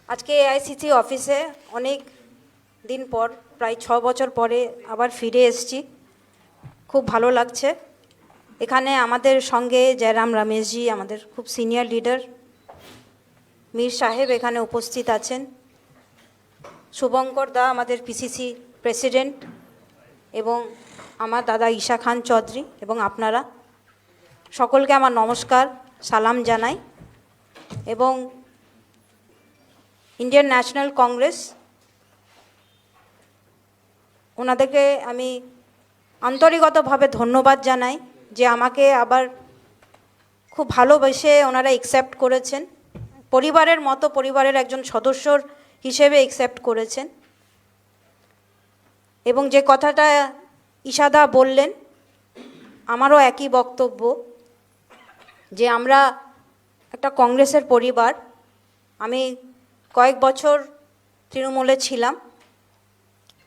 আজকে এআইসিসি অফিসে অনেক দিন পর প্রায় 6 বছর পরে আবার ফিরে এসেছি। খুব ভালো লাগছে। এখানে আমাদের সঙ্গে জয়রাম রমেশজি, আমাদের খুব সিনিয়র লিডার, মীর সাহেব এখানে উপস্থিত আছেন, শুভঙ্কর দা আমাদের পিসিসি প্রেসিডেন্ট, এবং আমার দাদা ঈশা খান চৌধুরী, এবং আপনারা সকলকে আমার নমস্কার, সালাম জানাই। এবং ইন্ডিয়ান ন্যাশনাল কংগ্রেস, ওনাদেরকে আমি আন্তরিকতাভাবে ধন্যবাদ জানাই যে আমাকে আবার খুব ভালোবেসে ওনারা অ্যাকসেপ্ট করেছেন, পরিবারের মতো, পরিবারের একজন সদস্যর হিসেবে অ্যাকসেপ্ট করেছেন। এবং যে কথাটা ঈশাদা বললেন, আমারও একই বক্তব্য যে আমরা একটা কংগ্রেসের পরিবার। আমি কয়েক বছর তৃণমূলে ছিলাম,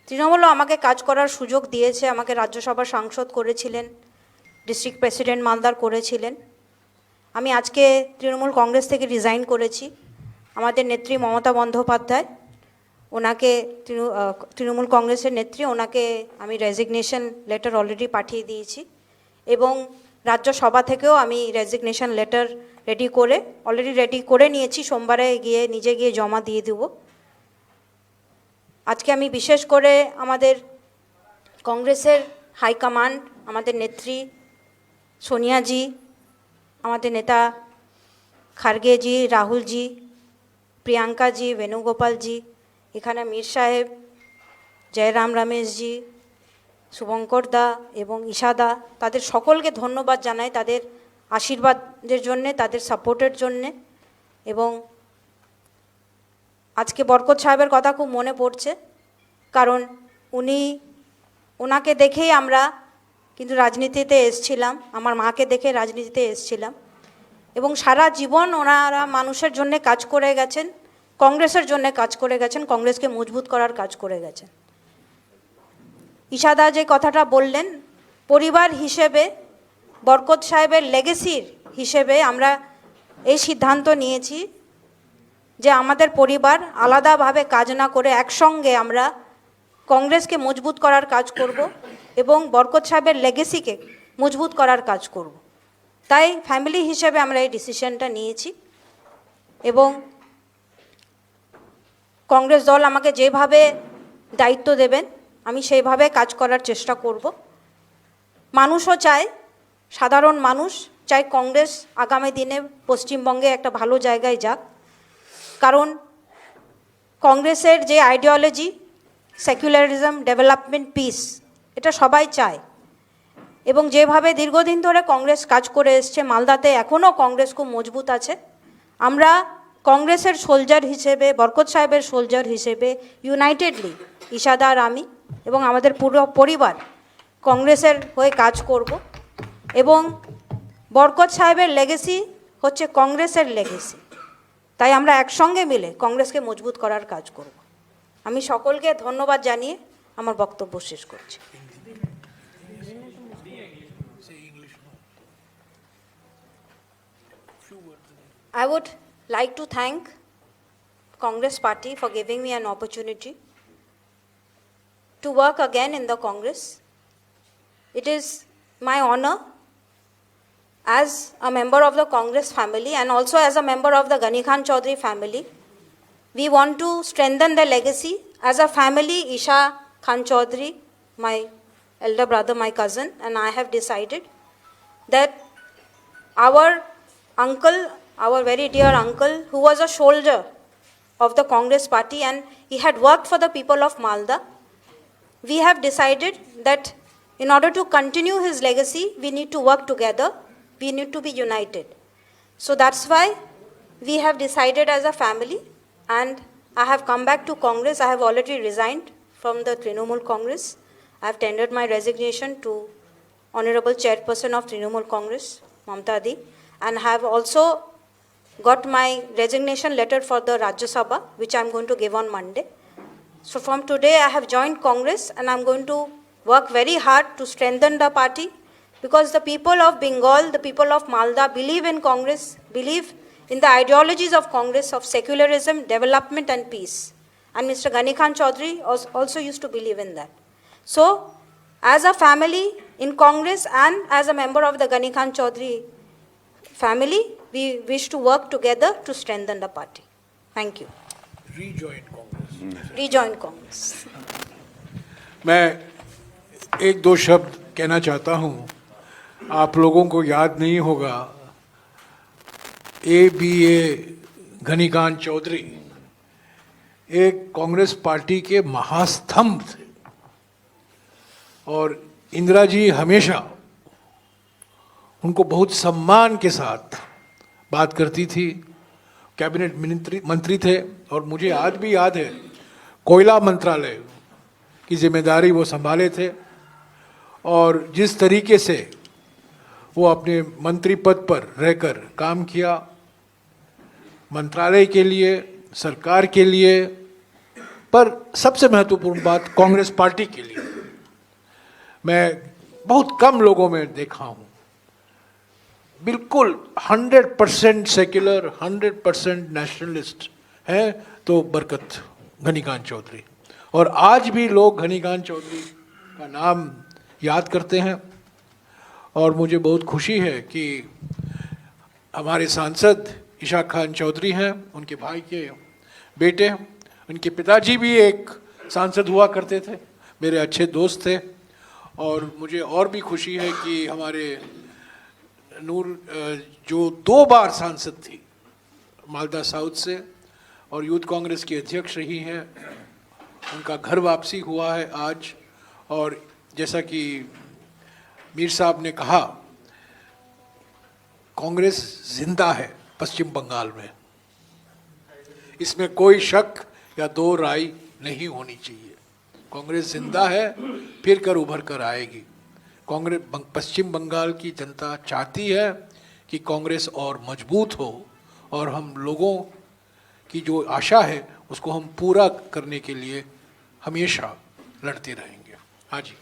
তৃণমূলও আমাকে কাজ করার সুযোগ দিয়েছে, আমাকে রাজ্যসভার সাংসদ করেছিলেন, ডিস্ট্রিক্ট প্রেসিডেন্ট মালদার করেছিলেন। আমি আজকে তৃণমূল কংগ্রেস থেকে রিজাইন করেছি। আমাদের নেত্রী মমতা বন্দ্যোপাধ্যায়, ওনাকে তৃণমূল কংগ্রেসের নেত্রী, ওনাকে আমি রেজিগনেশন লেটার অলরেডি পাঠিয়ে দিয়েছি, এবং রাজ্যসভা থেকেও আমি রেজিগনেশন লেটার অলরেডি রেডি করে নিয়েছি। সোমবারে নিজে গিয়ে জমা দিয়ে দেব। আজকে আমি বিশেষ করে আমাদের কংগ্রেসের হাইকমান্ড, আমাদের নেত্রী সোনিয়াজি, আমাদের নেতা খার্গেজি, রাহুলজি, প্রিয়াঙ্কাজি, বেণুগোপালজি, এখানে মীর সাহেব, জয়রাম রমেশজি, শুভঙ্কর দা এবং ঈশাদা, তাদের সকলকে ধন্যবাদ জানাই তাদের আশীর্বাদের জন্যে, তাদের সাপোর্টের জন্যে। এবং আজকে বরকত সাহেবের কথা খুব মনে পড়ছে, কারণ ওনাকে দেখেই আমরা কিন্তু রাজনীতিতে এসছিলাম, আমার মাকে দেখে রাজনীতিতে এসছিলাম, এবং সারা জীবন ওনারা মানুষের জন্য কাজ করে গেছেন, কংগ্রেসের জন্য কাজ করে গেছেন, কংগ্রেসকে মজবুত করার কাজ করে গেছেন। ঈশাদা যে কথাটা বললেন, পরিবার হিসেবে, বরকত সাহেবের লেগেসির হিসেবে আমরা এই সিদ্ধান্ত নিয়েছি যে আমাদের পরিবার আলাদাভাবে কাজ না করে একসঙ্গে আমরা কংগ্রেসকে মজবুত করার কাজ করব এবং বরকত সাহেবের লেগেসিকে মজবুত করার কাজ করব। তাই ফ্যামিলি হিসেবে আমরা এই ডিসিশনটা নিয়েছি, এবং কংগ্রেস দল আমাকে যেভাবে দায়িত্ব দেবেন আমি সেইভাবে কাজ করার চেষ্টা করব। মানুষও চায়, সাধারণ মানুষ চায় কংগ্রেস আগামী দিনে পশ্চিমবঙ্গে একটা ভালো জায়গায় যাক, কারণ কংগ্রেসের যে আইডিওলজি, সেকুলারিজম, ডেভেলপমেন্ট, পিস, এটা সবাই চায়। এবং যেভাবে দীর্ঘদিন ধরে কংগ্রেস কাজ করে এসছে, মালদাতে এখনও কংগ্রেস খুব মজবুত আছে। আমরা কংগ্রেসের সোলজার হিসেবে, বরকত সাহেবের সোলজার হিসেবে ইউনাইটেডলি, ঈশাদা আর আমি এবং আমাদের পুরো পরিবার কংগ্রেসের হয়ে কাজ করব। এবং বরকত সাহেবের লেগেসি হচ্ছে কংগ্রেসের লেগেসি, তাই আমরা একসঙ্গে মিলে কংগ্রেসকে মজবুত করার কাজ করব। আমি সকলকে ধন্যবাদ জানিয়ে আমার বক্তব্য শেষ করছি। I would like to thank Congress Party for giving me an opportunity to work again in the Congress. It is my honor as a member of the Congress family and also as a member of the Ghani Khan Chaudhary family. We want to strengthen the legacy as a family. Isha Khan Chaudhary, my elder brother, my cousin, and I have decided that our uncle, our very dear uncle, who was a soldier of the Congress party and he had worked for the people of Malda, we have decided that in order to continue his legacy, we need to work together, we need to be united. So that's why we have decided as a family, and I have come back to Congress. I have already resigned from the Trinamool Congress. I have tendered my resignation to Honorable Chairperson of Trinamool Congress, Mamta Di, and have also got my resignation letter for the Rajya Sabha, which I'm going to give on Monday. So from today I have joined Congress and I'm going to work very hard to strengthen the party, because the people of Bengal, the people of Malda believe in Congress, believe in the ideologies of Congress of secularism, development and peace. And Mr. Ghani Khan Chaudhary also used to believe in that. So, as a family in Congress and as a member of the Ghani Khan Chaudhary family, we wish to work together to strengthen the party. Thank you. Rejoin Congress. Rejoin Congress. मैं एक दो शब्द कहना चाहता हूँ. आप लोगों को याद नहीं होगा, ABA घनी खान चौधरी एक कांग्रेस पार्टी के महास्तंभ थे और इंदिरा जी हमेशा उनको बहुत सम्मान के साथ बात करती थी. कैबिनेट मंत्री थे और मुझे आज भी याद है कोयला मंत्रालय की जिम्मेदारी वो संभाले थे और जिस तरीके से वो अपने मंत्री पद पर रहकर काम किया, मंत्रालय के लिए, सरकार के लिए, पर सबसे महत्वपूर्ण बात कांग्रेस पार्टी के लिए. मैं बहुत कम लोगों में देखा हूँ बिल्कुल 100% सेक्युलर, 100% नेशनलिस्ट है तो बरकत घनी खान चौधरी. और आज भी लोग घनी खान चौधरी का नाम याद करते हैं और मुझे बहुत खुशी है कि हमारे सांसद इशाक खान चौधरी हैं, उनके भाई के बेटे. उनके पिताजी भी एक सांसद हुआ करते थे, मेरे अच्छे दोस्त थे. और मुझे और भी खुशी है कि हमारे नूर जो 2 बार सांसद थी मालदा साउथ से और यूथ कांग्रेस की अध्यक्ष रही हैं, उनका घर वापसी हुआ है आज. और जैसा कि मीर साहब ने कहा, कांग्रेस जिंदा है पश्चिम बंगाल में, इसमें कोई शक या दो राय नहीं होनी चाहिए. कांग्रेस जिंदा है, फिर कर उभर कर आएगी. कांग्रेस पश्चिम बंगाल की जनता चाहती है कि कांग्रेस और मजबूत हो और हम लोगों की जो आशा है उसको हम पूरा करने के लिए हमेशा लड़ते रहेंगे. हाँ जी.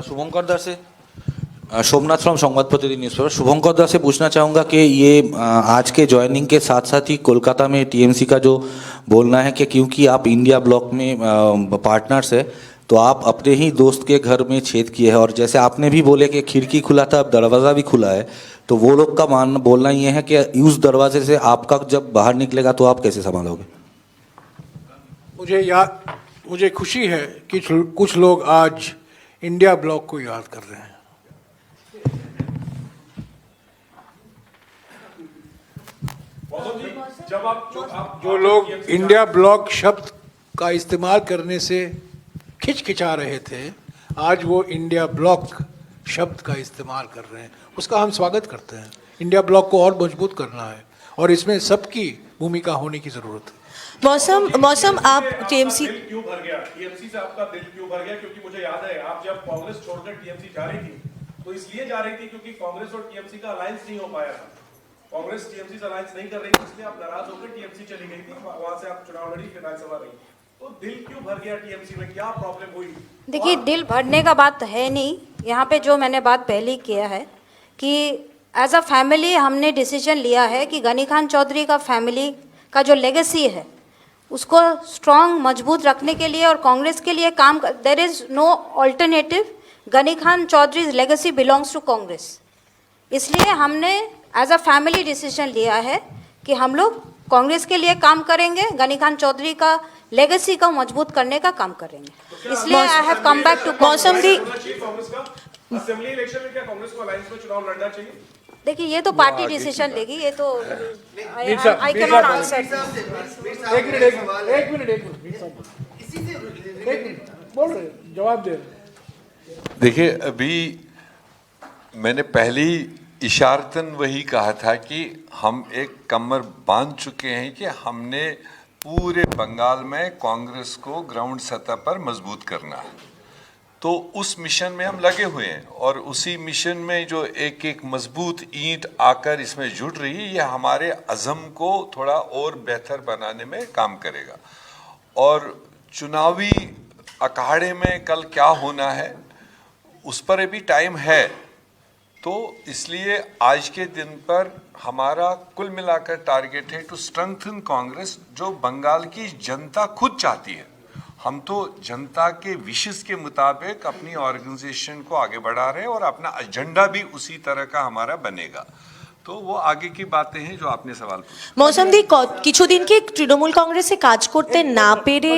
शुभंकर दास से सोमनाथ फ्रॉम संवाद प्रतिदिन न्यूज़पेपर. शुभंकर दास से पूछना चाहूँगा कि ये आज के ज्वाइनिंग के साथ साथ ही कोलकाता में टीएमसी का जो बोलना है कि क्योंकि आप इंडिया ब्लॉक में पार्टनर्स है तो आप अपने ही दोस्त के घर में छेद किए हैं, और जैसे आपने भी बोले कि खिड़की खुला था अब दरवाज़ा भी खुला है, तो वो लोग का बोलना ये है कि उस दरवाजे से आपका जब बाहर निकलेगा तो आप कैसे संभालोगे? मुझे खुशी है कि कुछ लोग आज इंडिया ब्लॉक को याद कर रहे हैं. जब आप जो लोग इंडिया ब्लॉक शब्द का इस्तेमाल करने से खिचखिचा रहे थे, आज वो इंडिया ब्लॉक शब्द का इस्तेमाल कर रहे हैं. उसका हम स्वागत करते हैं. इंडिया ब्लॉक को और मजबूत करना है और इसमें सबकी भूमिका होने की जरूरत है. मौसम आप टीएमसी क्यों भर गया? टीएमसी से आपका दिल क्यों भर गया? क्योंकि मुझे याद है आप जब कांग्रेस छोड़कर टीएमसी जा रही थी तो इसलिए जा रही थी क्योंकि कांग्रेस और टीएमसी का अलायंस नहीं हो पाया था. कांग्रेस टीएमसी से अलायंस नहीं कर रही थी, इसलिए आप नाराज होकर टीएमसी चली गई थी. वहां से आप चुनाव लड़ी, विधानसभा रही. तो दिल क्यों भर गया टीएमसी में? क्या प्रॉब्लम हुई? देखिए, दिल भरने का बात है नहीं. यहाँ पे जो मैंने बात पहले किया है कि एज अ फैमिली हमने डिसीजन लिया है कि घनी खान चौधरी का फैमिली का जो लेगेसी है उसको स्ट्रॉन्ग मजबूत रखने के लिए और कांग्रेस के लिए काम कर. There is no alternative. Ghani Khan Chaudhary's legacy belongs to Congress. इसलिए हमने एज अ फैमिली डिसीजन लिया है कि हम लोग कांग्रेस के लिए काम करेंगे, घनी खान चौधरी का लेगेसी को मजबूत करने का काम करेंगे. इसलिए I have come back to Mausam di. Congress का असेंबली इलेक्शन में क्या कांग्रेस को अलायंस में चुनाव लड़ना चाहिए? देखिए, ये तो पार्टी डिसीजन लेगी. ये तो आई कैन नॉट आंसर. एक मिनट बोल रहे, जवाब दे रहे. देखिए, अभी मैंने पहली इशारतन वही कहा था कि हम एक कमर बांध चुके हैं कि हमने पूरे बंगाल में कांग्रेस को ग्राउंड सतह पर मजबूत करना है. तो उस मिशन में हम लगे हुए हैं और उसी मिशन में जो एक एक मजबूत ईंट आकर इसमें जुड़ रही है, ये हमारे अज़म को थोड़ा और बेहतर बनाने में काम करेगा. और चुनावी अखाड़े में कल क्या होना है उस पर अभी टाइम है. तो इसलिए आज के दिन पर हमारा कुल मिलाकर टारगेट है टू स्ट्रेंथन कांग्रेस, जो बंगाल की जनता खुद चाहती है। हम तो जनता के विशेष के मुताबिक अपनी ऑर्गेनाइजेशन को आगे बढ़ा रहे हैं और अपना एजेंडा भी उसी तरह का हमारा बनेगा। तो वो आगे की बातें हैं जो आपने सवाल पूछा। মৌসুম দি কিছুদিন কি তৃণমূল কংগ্রেসে কাজ করতে না পেরে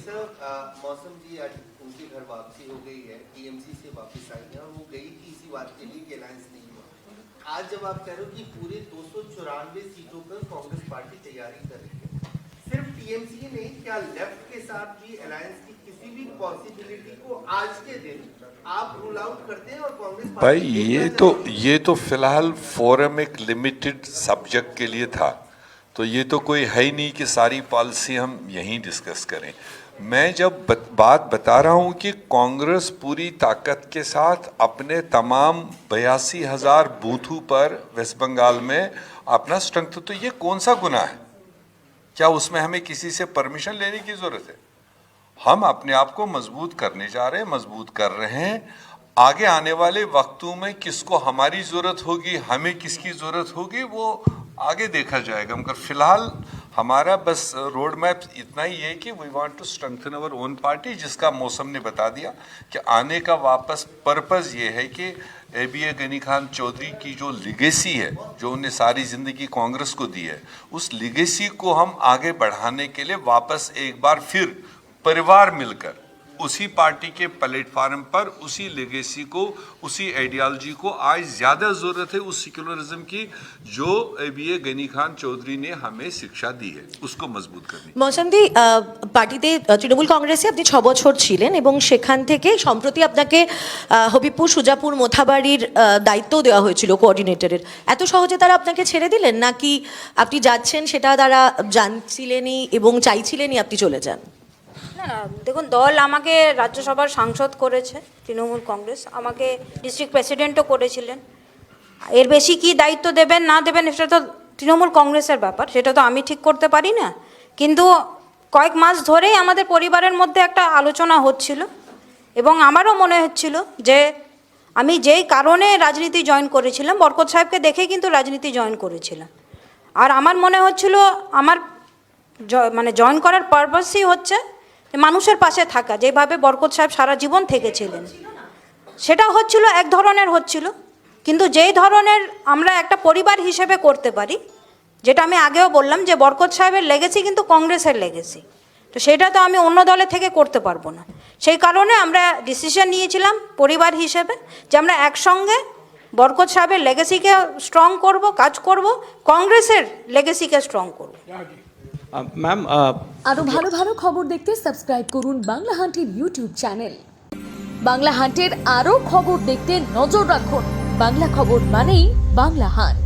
सर मौसम जी आज उनकी घर वापसी हो गई है, टीएमसी से वापस आई है और वो गई थी इसी बात के लिए कि अलायंस नहीं हुआ। आज जब आप कह रहे हो कि पूरे 294 सीटों पर कांग्रेस पार्टी तैयारी कर रही है, सिर्फ टीएमसी ही नहीं, क्या लेफ्ट के साथ भी अलायंस की किसी भी पॉसिबिलिटी को आज के दिन आप रूल आउट करते हैं? और कांग्रेस भाई ये तो फिलहाल फोरम एक लिमिटेड सब्जेक्ट के लिए था, तो ये तो कोई है ही नहीं कि सारी पॉलिसी हम यहीं डिस्कस करें। मैं जब बात बता रहा हूं कि कांग्रेस पूरी ताकत के साथ अपने तमाम 82,000 बूथों पर वेस्ट बंगाल में अपना स्ट्रेंथ, तो ये कौन सा गुनाह है? क्या उसमें हमें किसी से परमिशन लेने की जरूरत है? हम अपने आप को मजबूत करने जा रहे हैं, मजबूत कर रहे हैं। आगे आने वाले वक्तों में किसको हमारी जरूरत होगी, हमें किसकी जरूरत होगी, वो आगे देखा जाएगा। मगर फिलहाल हमारा बस रोड मैप इतना ही है कि we want to strengthen our own party, जिसका मौसम ने बता दिया कि आने का वापस पर्पस ये है कि एबीए गनी खान चौधरी की जो लिगेसी है, जो उन्हें सारी जिंदगी कांग्रेस को दी है, उस लिगेसी को हम आगे बढ़ाने के लिए वापस एक बार फिर परिवार मिलकर उसी पार्टी के प्लेटफार्म पर उसी लेगेसी को, उसी आइडियोलॉजी को आज ज्यादा जरूरत है, उस सेक्युलरिज्म की जो एबीए गनी खान चौधरी ने हमें शिक्षा दी है, उसको मजबूत करनी। মৌসুম দি পার্টিতে তৃণমূল কংগ্রেসে আপনি 6 বছর ছিলেন এবং সেখান থেকে সম্প্রতি আপনাকে হবিপুর সুজাপুর মোথাবাড়ির দায়িত্ব দেওয়া হয়েছিল কোঅর্ডিনেটরের। এত সহজে তারা আপনাকে ছেড়ে দিলেন নাকি আপনি যাচ্ছেন সেটা তারা জানছিলেনই এবং চাইছিলেনই আপনি চলে যান? না, দেখুন, দল আমাকে রাজ্যসভার সাংসদ করেছে, তৃণমূল কংগ্রেস আমাকে ডিস্ট্রিক্ট প্রেসিডেন্টও করেছিলেন। এর বেশি কি দায়িত্ব দেবেন না দেবেন সেটা তো তৃণমূল কংগ্রেসের ব্যাপার, সেটা তো আমি ঠিক করতে পারি না। কিন্তু কয়েক মাস ধরেই আমাদের পরিবারের মধ্যে একটা আলোচনা হচ্ছিল এবং আমারও মনে হচ্ছিল যে আমি যেই কারণে রাজনীতি জয়েন করেছিলাম, বরকত সাহেবকে দেখে কিন্তু রাজনীতি জয়েন করেছিলাম। আর আমার মনে হচ্ছিল আমার মানে জয়েন করার পারপাসই হচ্ছে মানুষের পাশে থাকা, যেভাবে বরকত সাহেব সারা জীবন থেকেছিলেন। সেটা হচ্ছিল এক ধরনের হচ্ছিল, কিন্তু যেই ধরনের আমরা একটা পরিবার হিসেবে করতে পারি, যেটা আমি আগেও বললাম যে বরকত সাহেবের লেগেসি কিন্তু কংগ্রেসের লেগেসি, তো সেটা তো আমি অন্য দলে থেকে করতে পারবো না। সেই কারণে আমরা ডিসিশন নিয়েছিলাম পরিবার হিসেবে যে আমরা একসঙ্গে বরকত সাহেবের লেগেসিকে স্ট্রং করব, কাজ করব, কংগ্রেসের লেগেসিকে স্ট্রং করব। ম্যাম আরো ভালো ভালো খবর দেখতে সাবস্ক্রাইব করুন বাংলা হান্টের ইউটিউব চ্যানেল। বাংলা হান্টের আরো খবর দেখতে নজর রাখুন। বাংলা খবর মানেই বাংলা হান্ট।